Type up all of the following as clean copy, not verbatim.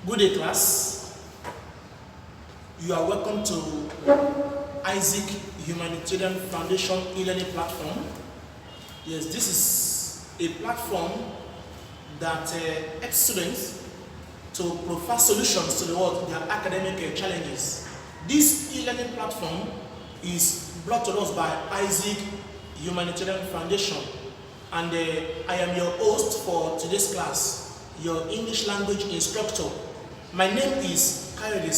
Good day, class. You are welcome to Isaac Humanitarian Foundation e-learning platform. Yes, this is a platform that helps students to provide solutions to their academic challenges. This e-learning platform is brought to us by Isaac Humanitarian Foundation, and I am your host for today's class, your English language instructor. My name is Kayode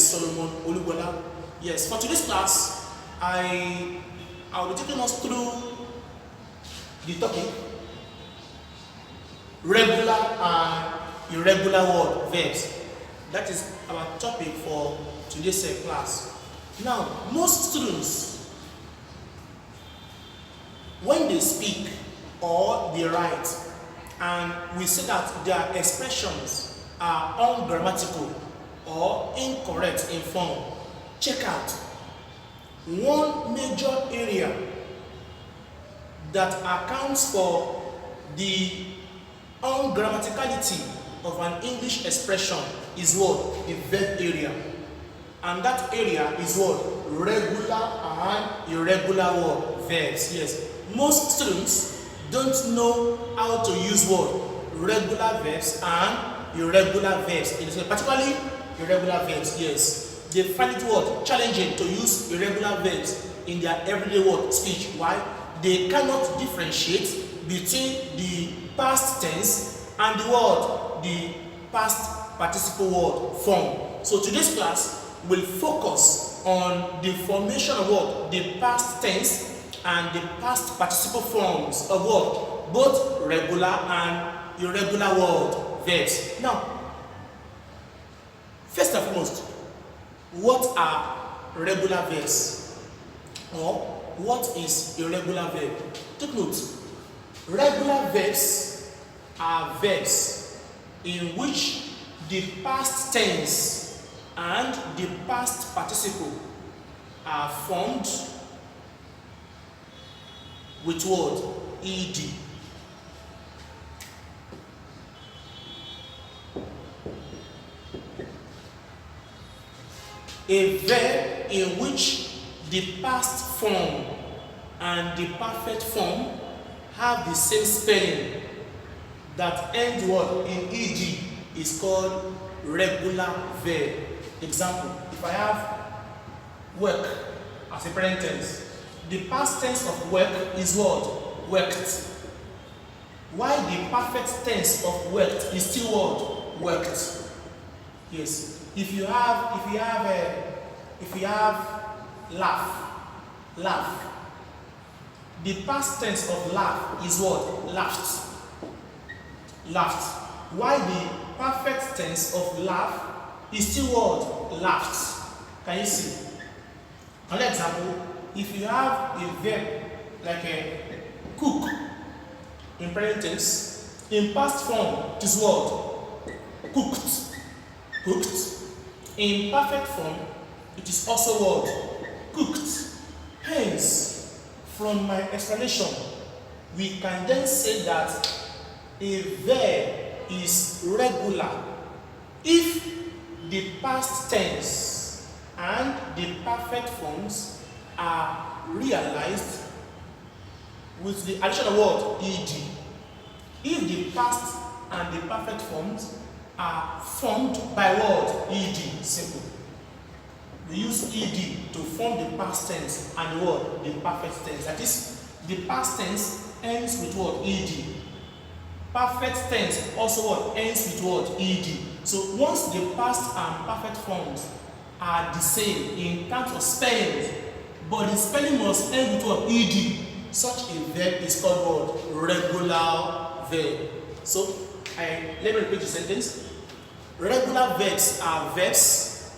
Olugbola. Yes, for today's class, I will be taking us through the topic regular and irregular word verbs. That is our topic for today's class. Now, most students, when they speak or they write, and we say that their expressions are ungrammatical or incorrect in form, check out one major area that accounts for the ungrammaticality of an English expression is what? The verb area. And that area is what? Regular and irregular word verbs. Yes. Most students don't know how to use what? Regular verbs and irregular verbs. Particularly irregular verbs, yes. They find it what? Challenging to use irregular verbs in their everyday word speech. Why? They cannot differentiate between the past tense and the word, the past participle word form. So today's class will focus on the formation of what? The past tense and the past participle forms of what? Both regular and irregular word verbs. Now, first and foremost, what are regular verbs? Or what is irregular verb? Take note. Regular verbs are verbs in which the past tense and the past participle are formed with word ed. A verb in which the past form and the perfect form have the same spelling that end word in ed is called regular verb. Example, if I have work as a present tense, the past tense of work is what? Worked. While the perfect tense of worked is still what? Worked. Yes. If you have laugh, the past tense of laugh is what? Laughed. Laughed. While the perfect tense of laugh is still what? Laughed. Can you see? Another example, if you have a verb like a cook in present tense, in past form it is what? Cooked. Cooked. In perfect form, it is also what? Cooked. Hence, from my explanation, we can then say that a verb is regular if the past tense and the perfect forms are realized with the additional word ed. If the past and the perfect forms are formed by word ed, simple. We use ed to form the past tense and the word, the perfect tense. That is, the past tense ends with word ed. Perfect tense also what? Ends with word ed. So once the past and perfect forms are the same in terms of spelling, but the spelling must end with word ed, such a verb is called what? Regular verb. So let me repeat the sentence. Regular verbs are verbs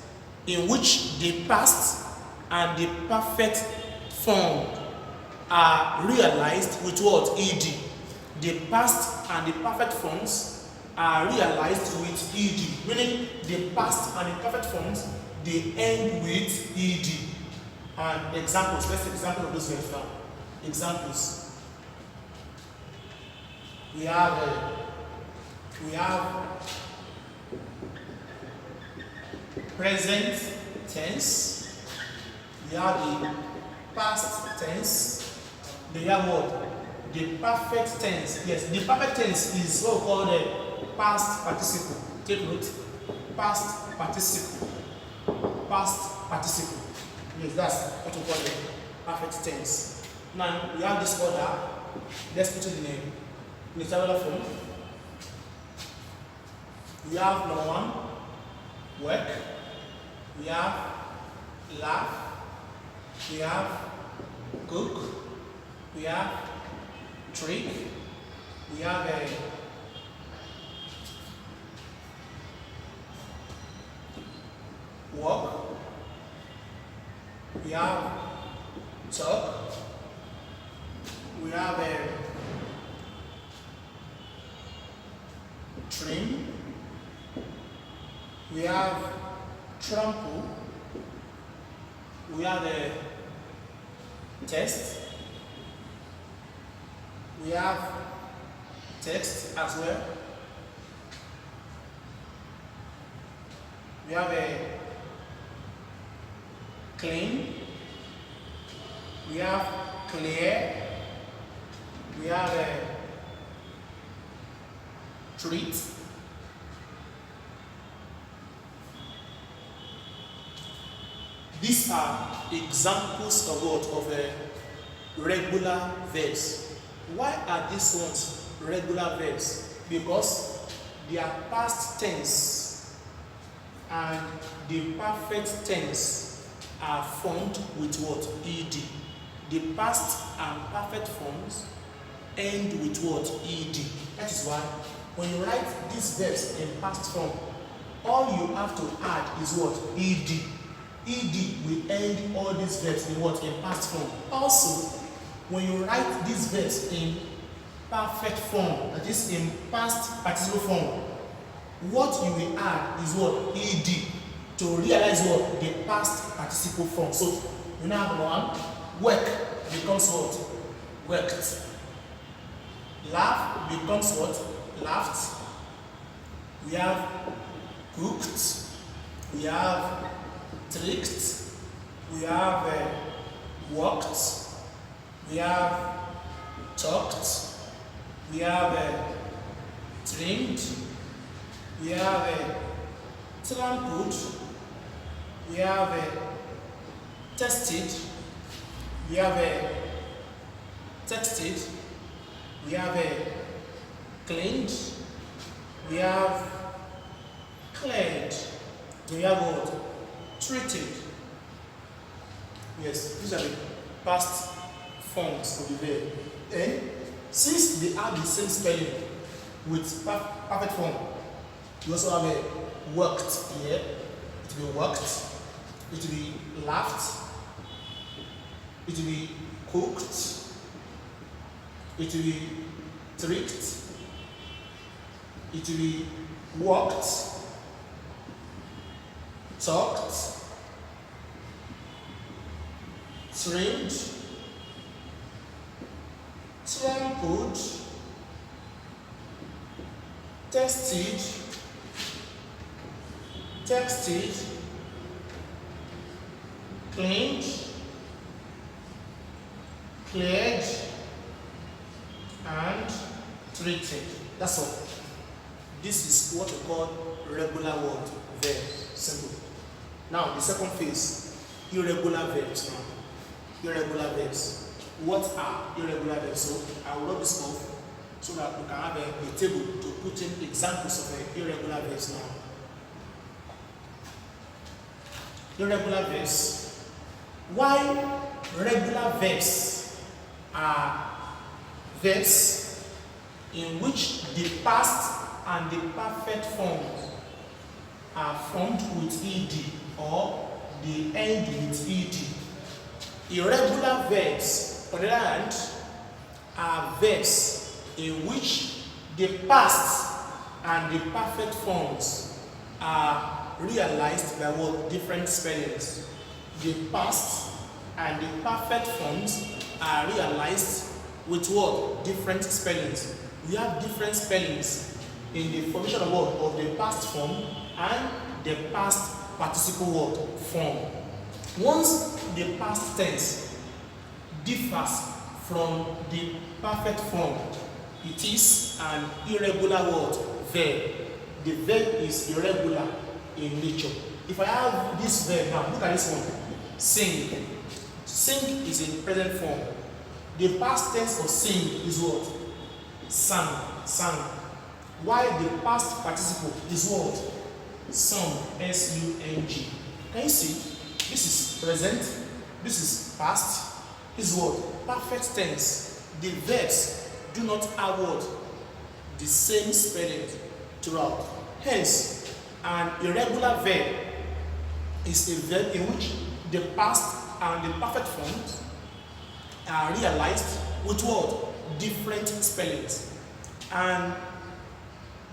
in which the past and the perfect form are realized with what? Ed. The past and the perfect forms are realized with ed, meaning the past and the perfect forms, they end with ed. And examples, let's take example of those verbs now. Examples. We have present tense, we have the past tense, we have what? The perfect tense. Yes, the perfect tense is what we call the past participle. Take note. Past participle. Past participle. Yes, that's what we call the perfect tense. Now we have this order. Let's put it in a tabular form. We have number 1, work. We have laugh. We have cook. We have trick. We have a walk. We have talk. We have a trim. We have trample. We have a test. We have text as well. We have a clean. We have clear. We have a treat. These are examples of what? Of regular verbs. Why are these ones regular verbs? Because their past tense and the perfect tense are formed with what? Ed. The past and perfect forms end with what? Ed. That is why when you write these verbs in past form, all you have to add is what? Ed. Ed will end all these verbs in what? In past form. Also, when you write these verbs in perfect form, that is in past participle form, what you will add is what? Ed to realize what? The past participle form. So you now have 1, work becomes what? Worked. Laugh becomes what? Laughed. We have cooked. We have tricked. We have walked. We have talked. We have trimmed. We have trampled. We have tested. We have texted. We have cleaned. We have cleared. We have what? Treated. Yes, these are the past forms of the verb. And since they have the same spelling with perfect form, you also have a worked here. It will be worked. It will be laughed. It will be cooked. It will be tricked. It will be walked, talked, trimmed, trampled, tested, texted, cleaned, cleared, and treated. That's all. This is what we call regular word verb. Simple. Now the second phase, irregular verbs. Now, irregular verbs. What are irregular verbs? So I will rub this off so that we can have a table to put in examples of irregular verbs now. Irregular verbs. Why regular verbs are verbs in which the past and the perfect forms are formed with ed or they end with ed. Irregular verbs, on the other hand, are verbs in which the past and the perfect forms are realized by what? Different spellings. The past and the perfect forms are realized with what? Different spellings. We have different spellings in the formation of what? Of the past form and the past participle word form. Once the past tense differs from the perfect form, it is an irregular word verb. The verb is irregular in nature. If I have this verb now, look at this one. Sing. Sing is in present form. The past tense of sing is what? Sang. Sang. While the past participle is what? Sung. S-U-N-G. Can you see? This is present. This is past. This is what? Perfect tense. The verbs do not have what? The same spelling throughout. Hence, an irregular verb is a verb in which the past and the perfect forms are realized with what? Different spellings. And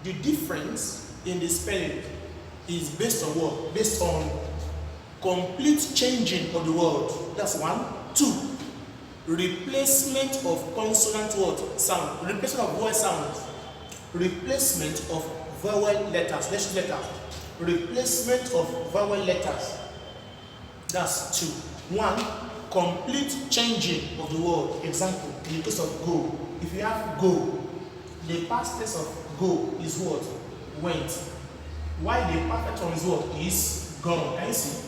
the difference in the spelling is based on what? Based on complete changing of the word. That's one. Two, replacement of consonant word sound. Replacement of vowel sounds. Replacement of vowel letters. Let's use letters. Replacement of vowel letters. That's two. One, complete changing of the word. Example, in the case of go. If you have go, the past tense of go is what? Went. While the perfect form is what? Is gone. Can you see?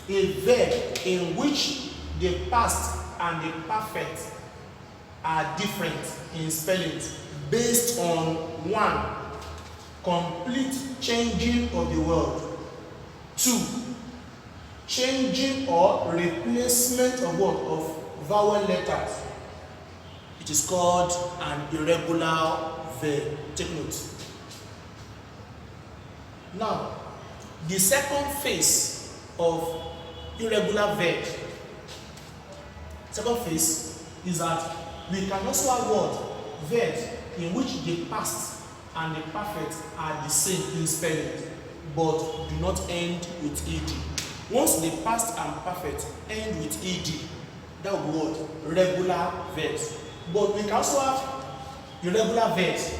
A verb in which the past and the perfect are different in spellings based on one, complete changing of the word. Two, changing or replacement of what? Of vowel letters. It is called an irregular verb. Take note. Now, the second phase of irregular verb, second phase is that we can also have what? Verbs in which the past and the perfect are the same in spelling, but do not end with ed. Once the past and perfect end with ed, that will be what? Regular verbs. But we can also have irregular verbs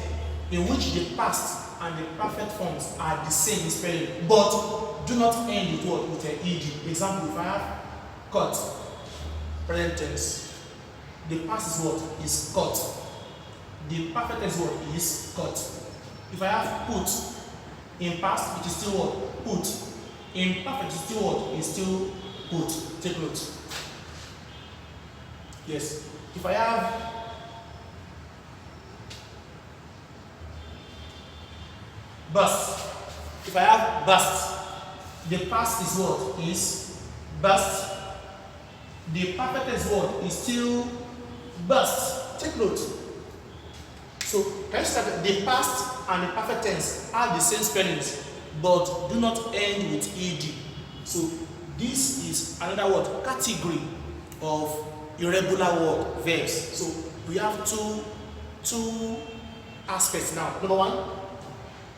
in which the past and the perfect forms are the same in spelling, but do not end with what? With an ed. Example, if I have cut, present tense, the past is what? Is cut. The perfect tense word is cut. If I have put, in past it is still what? Put. In perfect it is still what? Is still put. Take note. Yes. If I have burst. If I have burst, the past is what? Is burst. The perfect tense word is still burst. Take note. So, can you start? The past and the perfect tense have the same spellings, but do not end with ed. So, this is another word, category of irregular word verbs. So, we have two aspects now. Number one,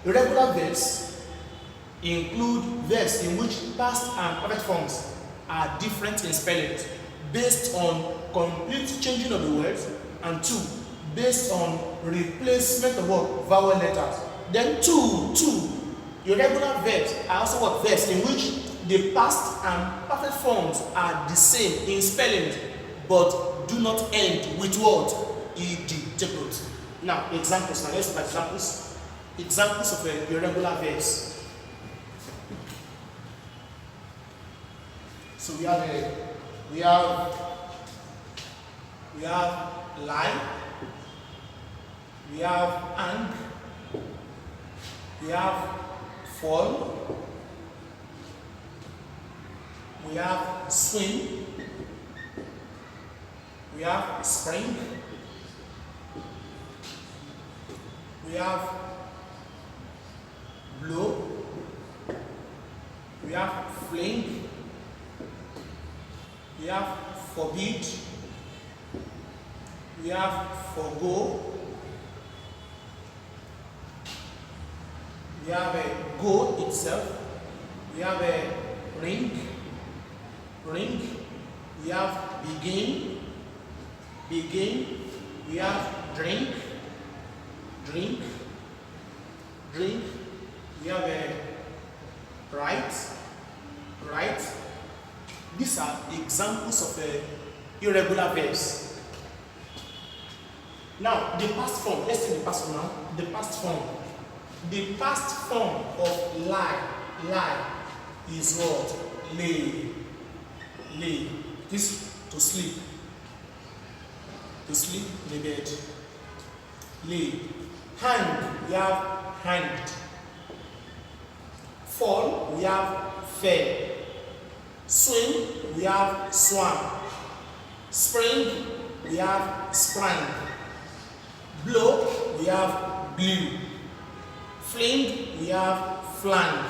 irregular verbs include verbs in which past and perfect forms are different in spelling based on complete changing of the words, and two, based on replacement of what? Vowel letters. Then two, irregular verbs are also what? Verbs in which the past and perfect forms are the same in spelling, but do not end with what? Ed. Take note. Now, examples. Now, let's look at examples. Examples of irregular verbs. So we have lie, we have hang, we have fall, we have swim, we have spring, we have blow, we have fling, we have forbid, we have forgo, we have a go itself, we have a ring, we have begin, we have drink, we have a right, examples of irregular verbs. Now, the past form. Let's take the past form now. The past form. The past form of lie is what? Lay. This to sleep. To sleep in the bed. Lay. Hang, we have hanged. Fall, we have fell. Swim, we have swam. Spring, we have sprang. Blow, we have blew. Fling, we have flang.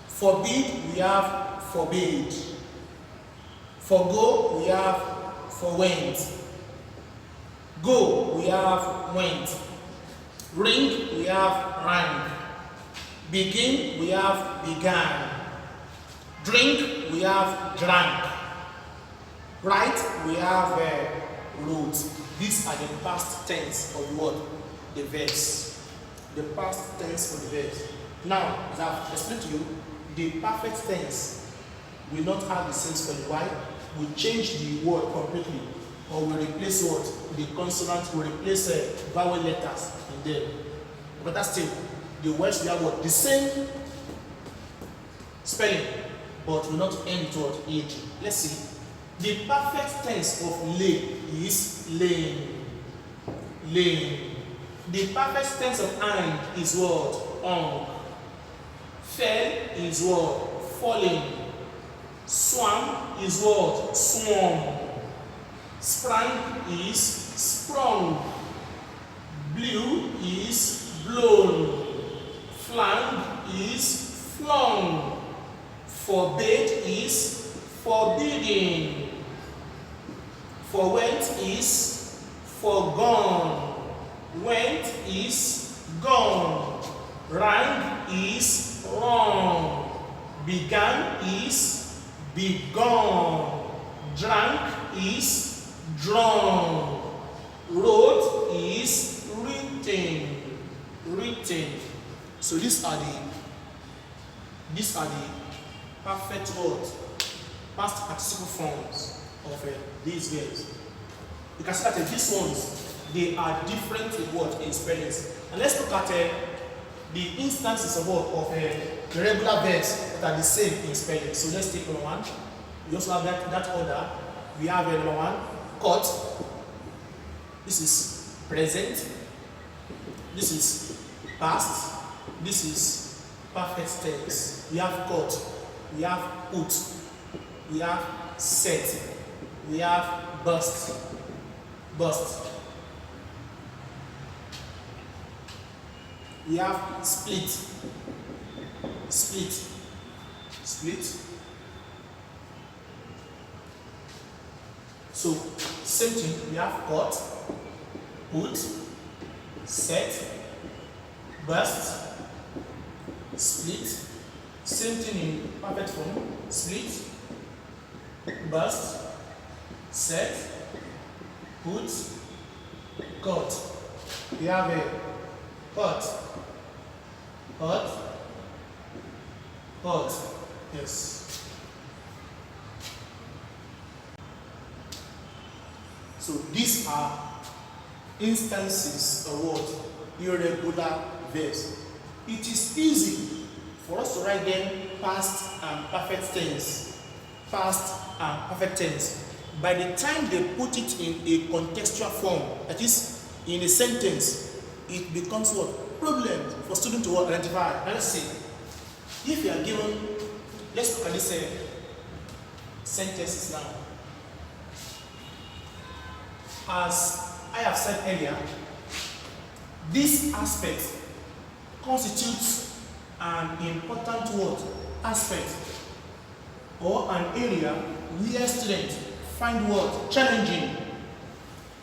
Forbid, we have forbade. Forgo, we have forwent. Go, we have went. Ring, we have rang. Begin, we have began. Drink, we have drank. Write, we have wrote. These are the past tense of the word, the verbs. The past tense of the verbs. Now, as I've explained to you, the perfect tense will not have the same spelling. Why? We change the word completely, or we replace what? The consonant, we replace vowel letters in them. But that's still, the words we have what? The same spelling, but will not end toward age. Let's see. The perfect tense of lay is laying. Laying. The perfect tense of hang is what? Hung. Fell is what? Falling. Swam is what? Swam. Sprang is sprung. Blew is blown. Flang is flung. Forbade is forbidden. Forwent is forgone. Went is gone. Rang is wrong. Began is begun. Drank is drawn. Wrote is written. So these are the perfect words, past participle forms of these verbs. You can see that these ones, they are different in what? In spellings. And let's look at the instances of what? Of regular verbs that are the same in spelling. So let's take number one. We also have that order. We have number one, caught. This is present. This is past. This is perfect tense. We have caught. We have put. We have set. We have burst. We have split. So same thing. We have caught, put, set, burst, split. Same thing in perfect form. Split, burst, set, put, cut. We have a cut. Yes. So these are instances of what? Irregular verbs. It is easy for us to write them past and perfect tense. Past and perfect tense. By the time they put it in a contextual form, that is, in a sentence, it becomes what? Problem for students to identify. Now let's see. If you are given, let's look at this sentences now. As I have said earlier, this aspect constitutes an important word, aspect, or an area where students find what challenging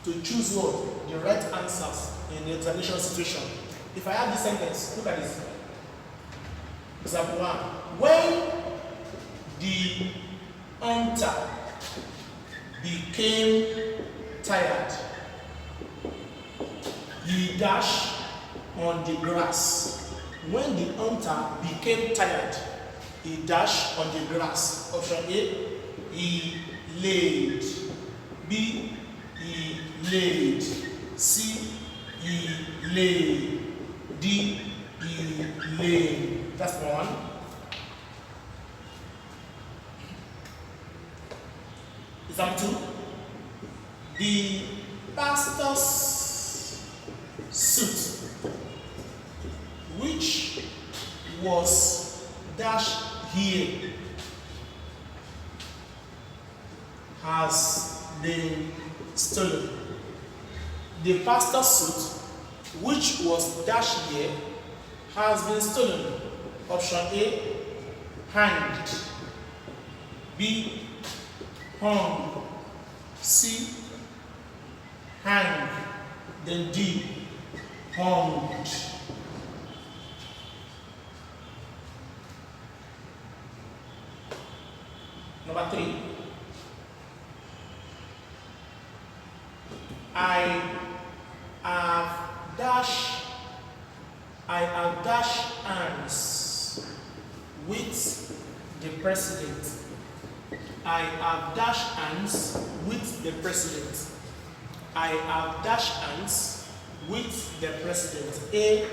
to choose what the right answers in the examination situation. If I have this sentence, look at this. Example 1. When the hunter became tired, he dashed on the grass. When the hunter became tired, he dashed on the grass. Option A, he laid. B, he laid. C, he laid. D, he laid. That's one. Example 2. The pastor's suit, which was dashed here, has been stolen. The pastor's suit, which was dashed here, has been stolen. Option A, hanged. B, hung. C, hanged. Then D, hunged. Number 3. I have dashed hands with the president. I have dashed hands with the president. I have dashed hands with the president. A,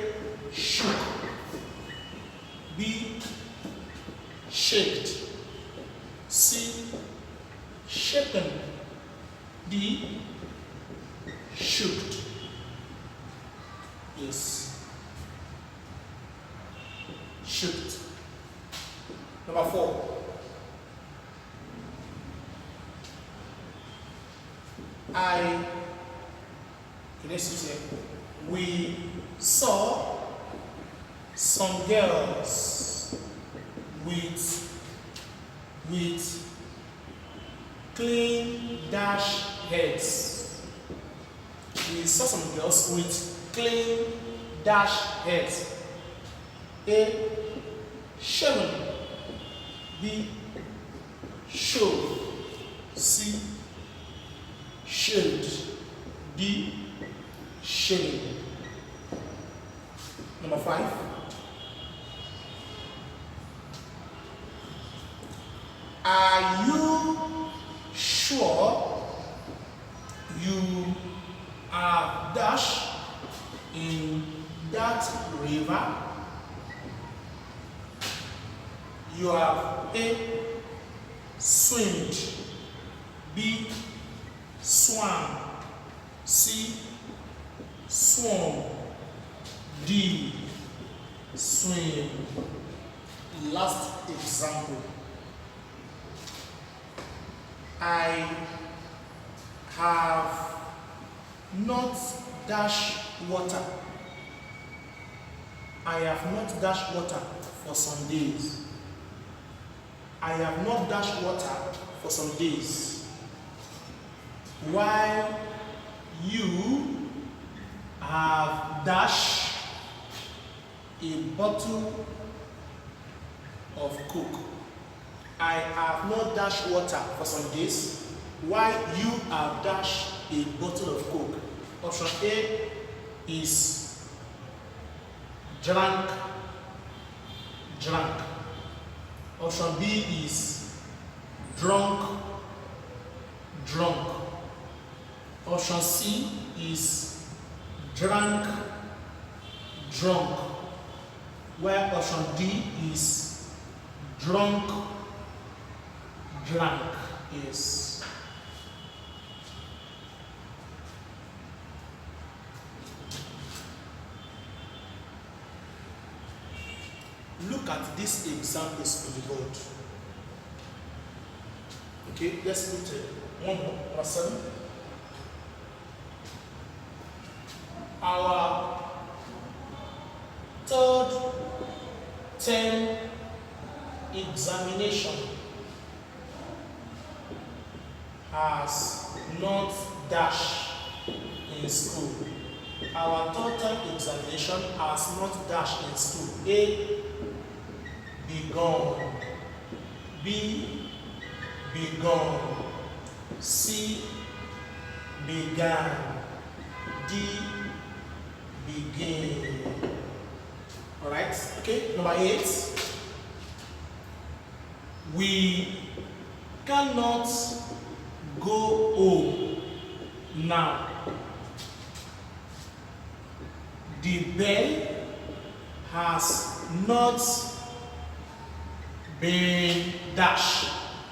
shook. B, shaked. C, shaken. D, shook. Yes. Shook. Number 4. We saw some girls with clean dash heads. We saw some girls with clean dash heads. A, shaven. B, showed. C, shaved. D, shaving. Number 5. Are you sure you are dashed in that river? You have A, swimmed. B, swam. C, swam. D, swim. Last example. I have not dashed water. I have not dashed water for some days. I have not dashed water for some days. While you have dashed a bottle of Coke. I have not dashed water for some days, while you have dashed a bottle of Coke. Option A is drank. Option B is drunk. Option C is drank. Where option D is drunk. Yes. Look at these examples on the board. Okay, let's put one more. Number 7. Our third term examination has not dashed in school. Our third term examination has not dashed in school. A, begun. B, begun. C, began. D, begin. Alright, okay, number 8. We cannot go home now. The bell has not been dashed.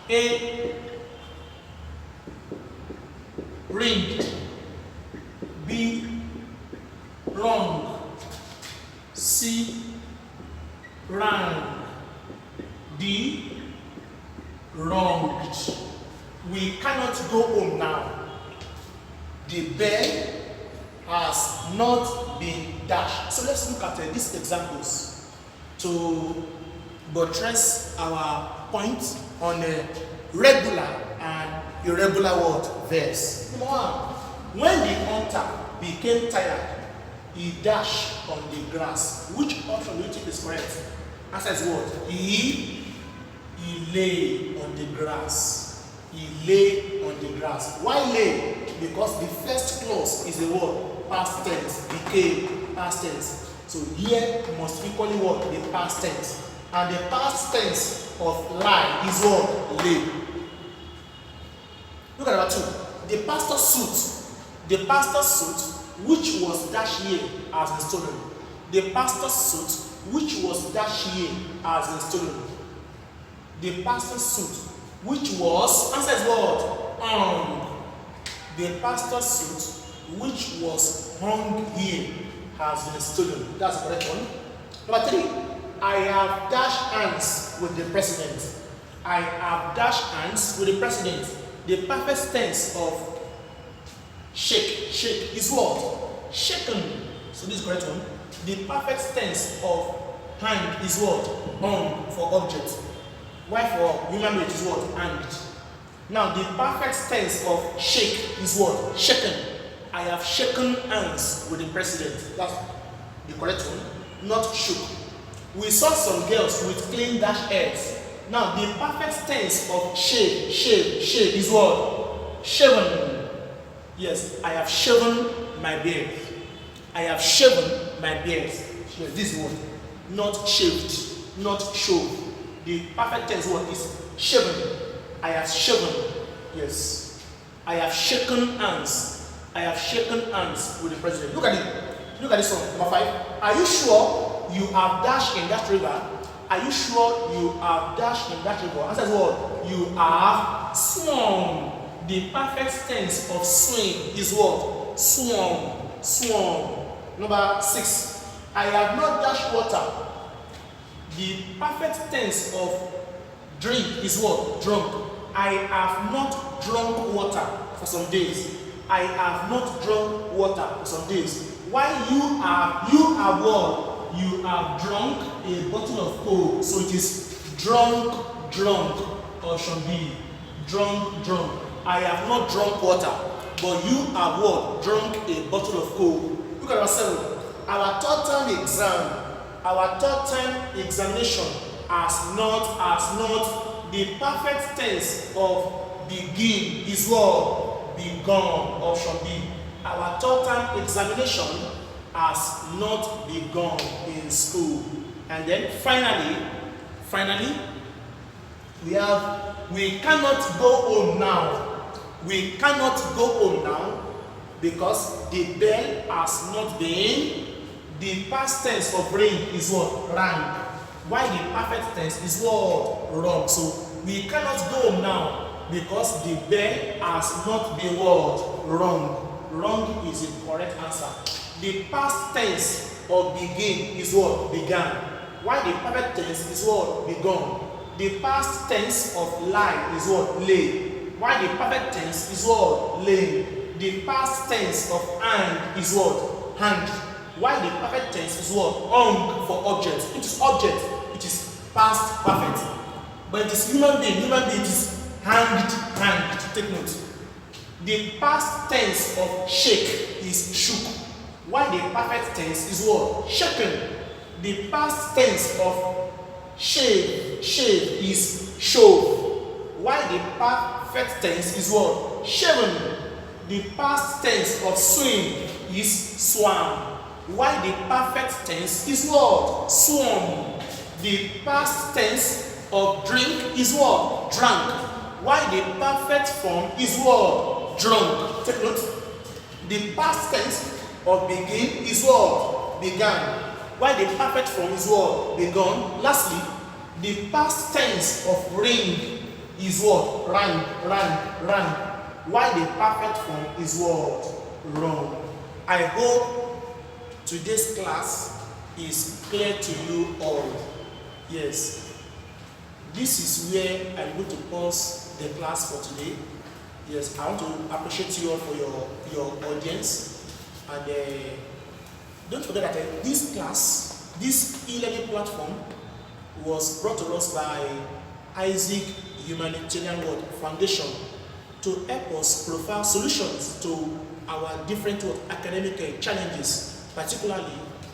A. Ringed. B. Wrong. C. Rang. D. Wronged. We cannot go home now. The bell has not been dashed. So let's look at these examples to buttress our point on regular and irregular verbs. Number one, when the hunter became tired, he dashed on the grass. Which option do you think is correct? Answer is what? He lay on the grass. He lay on the grass. Why lay? Because the first clause is the word past tense, became past tense. So here must equally what? The past tense. And the past tense of lie is what? Lay. Look at number two. The pastor's suit. The pastor's suit, which was dashed here, has been stolen. The pastor's suit, which was dashed here, has been stolen. The pastor's suit, which was, answer is what? Hung. The pastor's suit, which was hung here, has been stolen. That's the correct one. Number three, I have dashed hands with the president. I have dashed hands with the president. The perfect tense of shake is what? Shaken. So this is the correct one. The perfect tense of hang is what? Hung for object. Why for human being is what? Hanged. Now the perfect tense of shake is what? Shaken. I have shaken hands with the president. That's the correct one. Not shook. We saw some girls with clean dashed heads. Now the perfect tense of shave is what? Shaven. Yes, I have shaven my beard. I have shaven my beard. Yes, this word. Not shaved, not shoved. The perfect tense word is shaven. I have shaven. Yes. I have shaken hands. I have shaken hands with the president. Look at it. Look at this one. Number 5. Are you sure you have dashed in that river? Are you sure you have dashed in that river? Answer is what? You have swum. The perfect tense of swim is what? Swum. Number 6. I have not dashed water. The perfect tense of drink is what? Drunk. I have not drunk water for some days. I have not drunk water for some days. Why you have what? You have drunk a bottle of Coke. So it is drunk, or should be drunk. I have not drunk water, but you have what? Drunk a bottle of Coke. Look at ourselves. Our third term examination has not the perfect tense of begin is what? Begun, option B. Our third term examination has not begun in school. And then finally, we cannot go home now. We cannot go home now because the bell has not been. The past tense of ring is what? Rang. Why the perfect tense is what? Wrong. So we cannot go home now because the bell has not been what? Wrong. Wrong is the correct answer. The past tense of begin is what? Began. Why the perfect tense is what? Begun. The past tense of lie is what? Lay. Why the perfect tense is what? Lay. The past tense of hang is what? Hanged. Why the perfect tense is what? Hung for object. It is object. It is past perfect. But it is human being. Human being is hanged. Take note. The past tense of shake is shook. Why the perfect tense is what? Shaken. The past tense of shave is shove. Why the perfect tense is what? Shaven. The past tense of swim is swam. Why the perfect tense is what? Swum. The past tense of drink is what? Drank. Why the perfect form is what? Drunk. Take note. The past tense of begin is what? Began. Why the perfect form is what? Begun. Lastly, the past tense of ring is what? Rang. Why the perfect form is what? Rung. I hope today's class is clear to you all. Yes. This is where I'm going to pause the class for today. Yes, I want to appreciate you all for your audience. And don't forget that this class, this e-learning platform was brought to us by Isaac Humanitarian World Foundation to help us provide solutions to our different academic challenges, particularly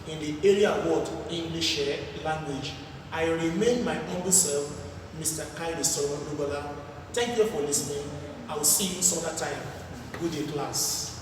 in the area of English language. I remain my humble self, Mr. Kayode Olugbola. Thank you for listening. I will see you some other time. Good day, class.